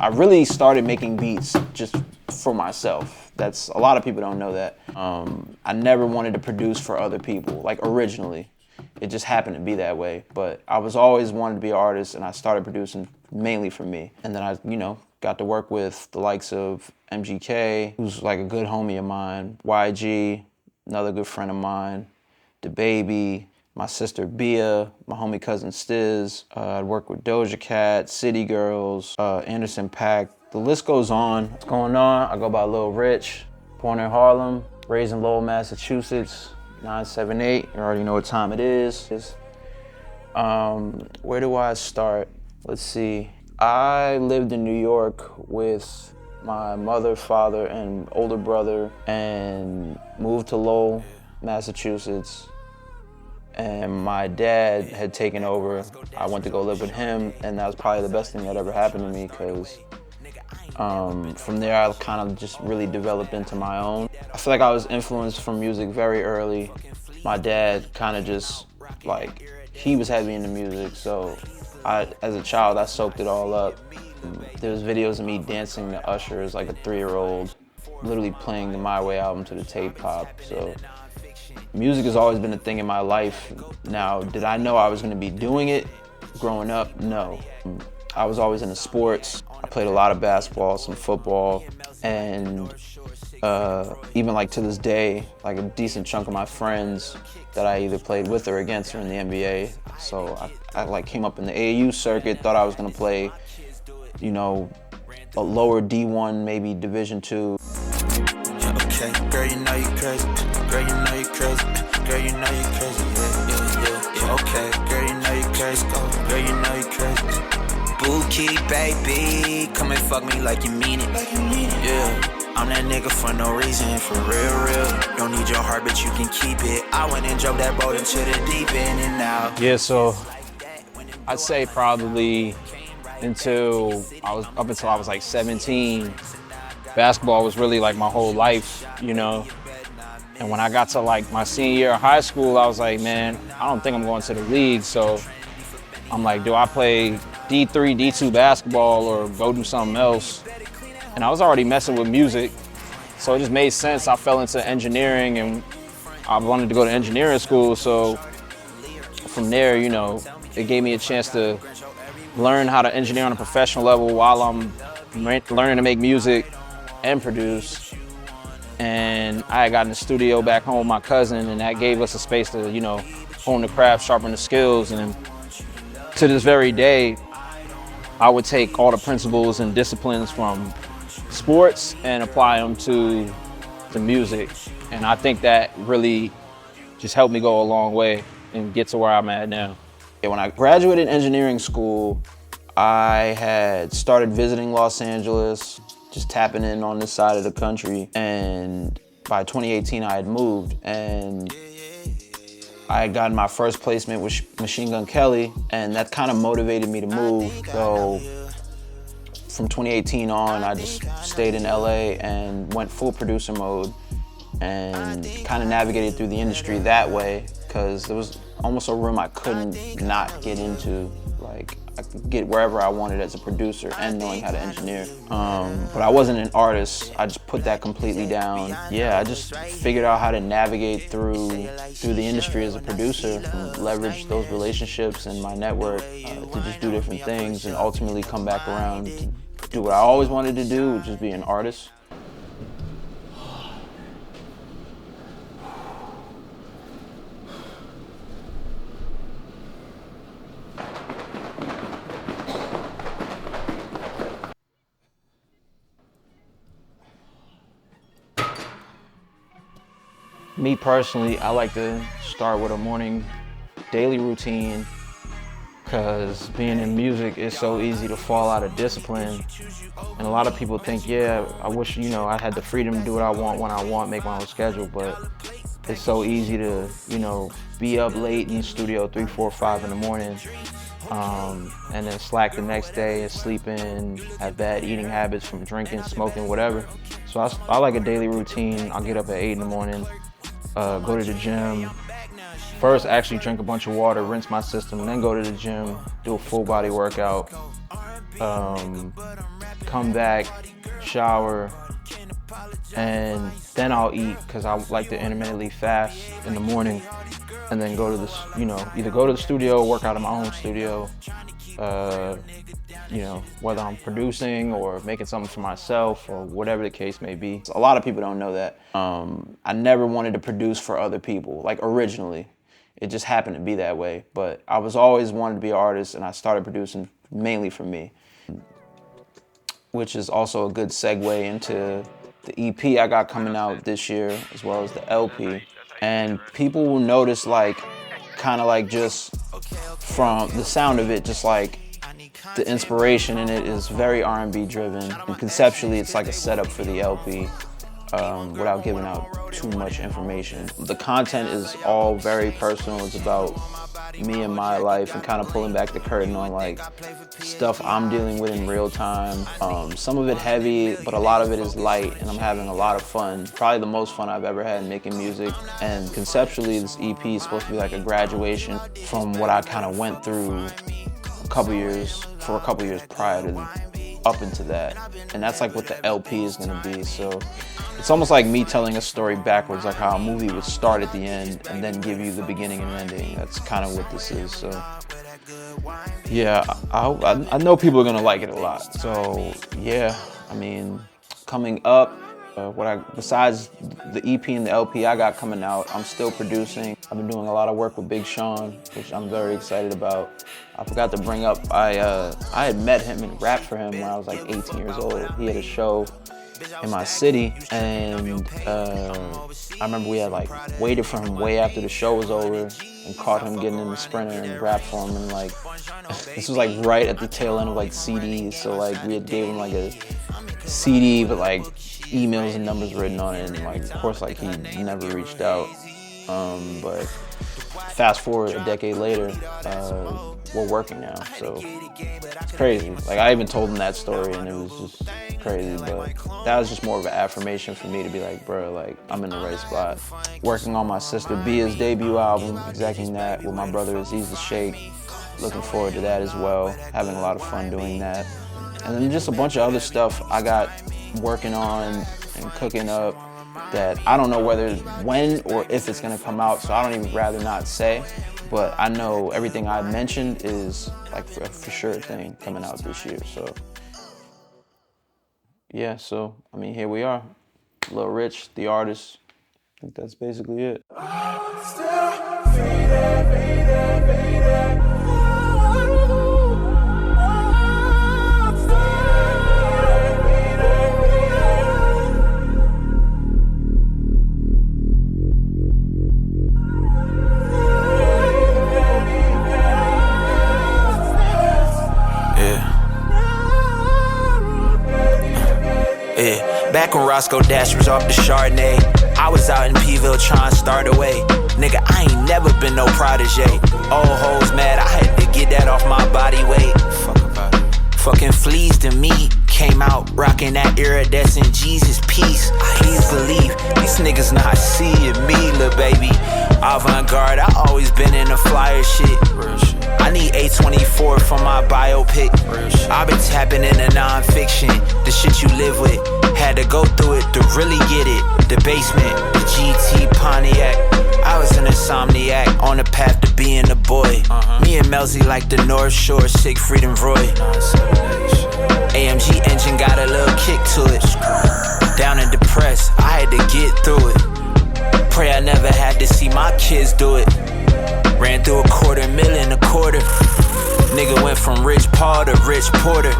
I really started making beats just for myself. That's, a lot of people don't know that. I never wanted to produce for other people, like originally. It just happened to be that way. But I was always wanted to be an artist, and I started producing mainly for me. And then I, got to work with the likes of MGK, who's like a good homie of mine, YG, another good friend of mine, DaBaby, my sister Bia, my homie cousin Stiz. I'd work with Doja Cat, City Girls, Anderson .Paak. The list goes on. What's going on? I go by Lil Rich, born in Harlem, raised in Lowell, Massachusetts, 978. You already know what time it is. Where do I start? Let's see. I lived in New York with my mother, father, and older brother, and moved to Lowell, Massachusetts. And my dad had taken over. I went to go live with him, and that was probably the best thing that ever happened to me, because from there I kind of just really developed into my own. I feel like I was influenced from music very early. My dad kind of just, like, he was heavy into music, so as a child, I soaked it all up. There was videos of me dancing to Usher as like a 3-year-old, literally playing the My Way album to the tape pop. So music has always been a thing in my life. Now, did I know I was gonna be doing it growing up? No. I was always into sports. I played a lot of basketball, some football, and even like to this day, like a decent chunk of my friends that I either played with or against are in the NBA. So I like came up in the AAU circuit, thought I was gonna play, a lower D1, maybe Division II. Okay, girl, you know you crazy. Girl, you know you crazy. Girl, you know you crazy. Yeah. Okay, girl, you know you crazy. Girl, you know you crazy. Bookie, baby, come and fuck me like you mean it. Yeah. I'm that nigga for no reason, for real. Don't need your heart, but you can keep it. I went and drove that boat into the deep end and now. Yeah, so I'd say probably until I was like 17, basketball was really like my whole life, And when I got to like my senior year of high school, I was like, man, I don't think I'm going to the league. So I'm like, do I play D3, D2 basketball or go do something else? And I was already messing with music, so it just made sense. I fell into engineering, and I wanted to go to engineering school. So from there, it gave me a chance to learn how to engineer on a professional level while I'm learning to make music and produce. And I had gotten a studio back home with my cousin, and that gave us a space to, hone the craft, sharpen the skills. And to this very day, I would take all the principles and disciplines from sports and apply them to the music. And I think that really just helped me go a long way and get to where I'm at now. When I graduated engineering school, I had started visiting Los Angeles, just tapping in on this side of the country. And by 2018, I had moved, and I had gotten my first placement with Machine Gun Kelly, and that kind of motivated me to move. So from 2018 on, I just stayed in LA and went full producer mode and kind of navigated through the industry that way, because there was almost a room I couldn't not get into. Like, I could get wherever I wanted as a producer and knowing how to engineer. But I wasn't an artist. I just put that completely down. Yeah, I just figured out how to navigate through the industry as a producer and leverage those relationships and my network to just do different things and ultimately come back around to do what I always wanted to do, which is be an artist. Me personally, I like to start with a morning daily routine, because being in music is so easy to fall out of discipline. And a lot of people think, yeah, I wish, I had the freedom to do what I want when I want, make my own schedule, but it's so easy to, be up late in the studio 3, 4, 5 in the morning, and then slack the next day and sleep in, have bad eating habits from drinking, smoking, whatever. So I like a daily routine. I'll get up at 8 in the morning, go to the gym. First, actually drink a bunch of water, rinse my system, and then go to the gym, do a full body workout. come back, shower, and then I'll eat because I like to intermittently fast in the morning, and then go to the, either go to the studio, work out in my own studio, whether I'm producing or making something for myself or whatever the case may be. A lot of people don't know that. I never wanted to produce for other people, like originally. It just happened to be that way. But I was always wanted to be an artist, and I started producing mainly for me, which is also a good segue into the EP I got coming out this year, as well as the LP. And people will notice, kind of just from the sound of it, just like the inspiration in it is very R&B driven. And conceptually, it's like a setup for the LP. Without giving out too much information. The content is all very personal. It's about me and my life and kind of pulling back the curtain on stuff I'm dealing with in real time. Some of it heavy, but a lot of it is light, and I'm having a lot of fun. Probably the most fun I've ever had making music. And conceptually, this EP is supposed to be like a graduation from what I kind of went through a couple years prior to up into that. And that's like what the LP is gonna be. So it's almost like me telling a story backwards, like how a movie would start at the end and then give you the beginning and ending. That's kind of what this is. So yeah, I know people are gonna like it a lot. So yeah, I mean, coming up, besides the EP and the LP I got coming out, I'm still producing. I've been doing a lot of work with Big Sean, which I'm very excited about. I forgot to bring up, I had met him and rapped for him when I was like 18 years old. He had a show in my city, and I remember we had waited for him way after the show was over and caught him getting in the Sprinter and rapped for him, and this was right at the tail end of CDs, so we had gave him a CD with emails and numbers written on it, and of course he never reached out, but fast forward a decade later, we're working now, so it's crazy. I even told him that story, and it was just crazy, but that was just more of an affirmation for me to be bro, I'm in the right spot. Working on my sister Bia's debut album, executing that with my brother Aziz the Sheikh. Looking forward to that as well. Having a lot of fun doing that. And then just a bunch of other stuff I got working on and cooking up that I don't know when or if it's gonna come out, so I don't even rather not say. But I know everything I mentioned is for sure a thing coming out this year. So yeah, so I mean, here we are. Lil Rich, the artist. I think that's basically it. Back when Roscoe Dash was off the Chardonnay, I was out in P-ville trying to start away. Nigga, I ain't never been no protege. Old hoes mad, I had to get that off my body weight. Fuck about it. Fucking fleas to me, came out rocking that iridescent Jesus peace. Please believe, these niggas not seeing me, lil' baby. Avant-garde, I always been in the flyer shit. Real shit. I need A24 for my biopic. Real shit. I been tapping into non-fiction, the shit you live with. Had to go through it to really get it. The basement, the GT Pontiac. I was an insomniac on the path to being a boy. Me and Melzy like the North Shore, Siegfried and Roy. AMG engine got a little kick to it. Down and depressed, I had to get through it. Pray I never had to see my kids do it. Ran through $250,000 a quarter. Nigga went from Rich Paul to Rich Porter.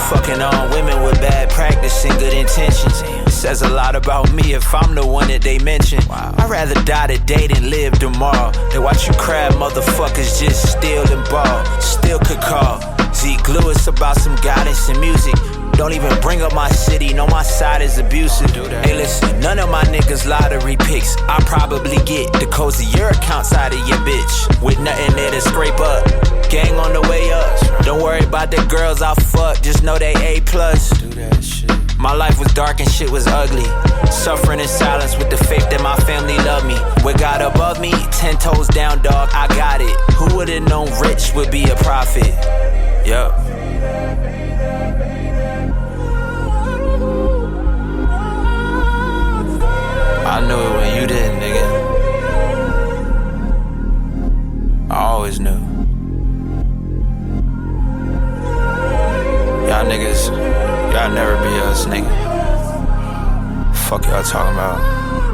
Fucking on women with bad practice and good intentions. Says a lot about me if I'm the one that they mention. I'd rather die today than live tomorrow. They watch you crab motherfuckers just steal and ball. Still could call Zeke Lewis about some guidance and music. Don't even bring up my city, know my side is abusive. Hey listen, none of my niggas lottery picks. I probably get the cozy your account side of your bitch. With nothing there to scrape up. Gang on the way up. Don't worry about the girls I fuck, just know they A+. Do that shit. My life was dark and shit was ugly. Suffering in silence with the faith that my family loved me. With God above me, 10 toes down, dog, I got it. Who would've known Rich would be a prophet? Yup. always knew. Y'all niggas, y'all never be us, nigga. Fuck y'all talking about.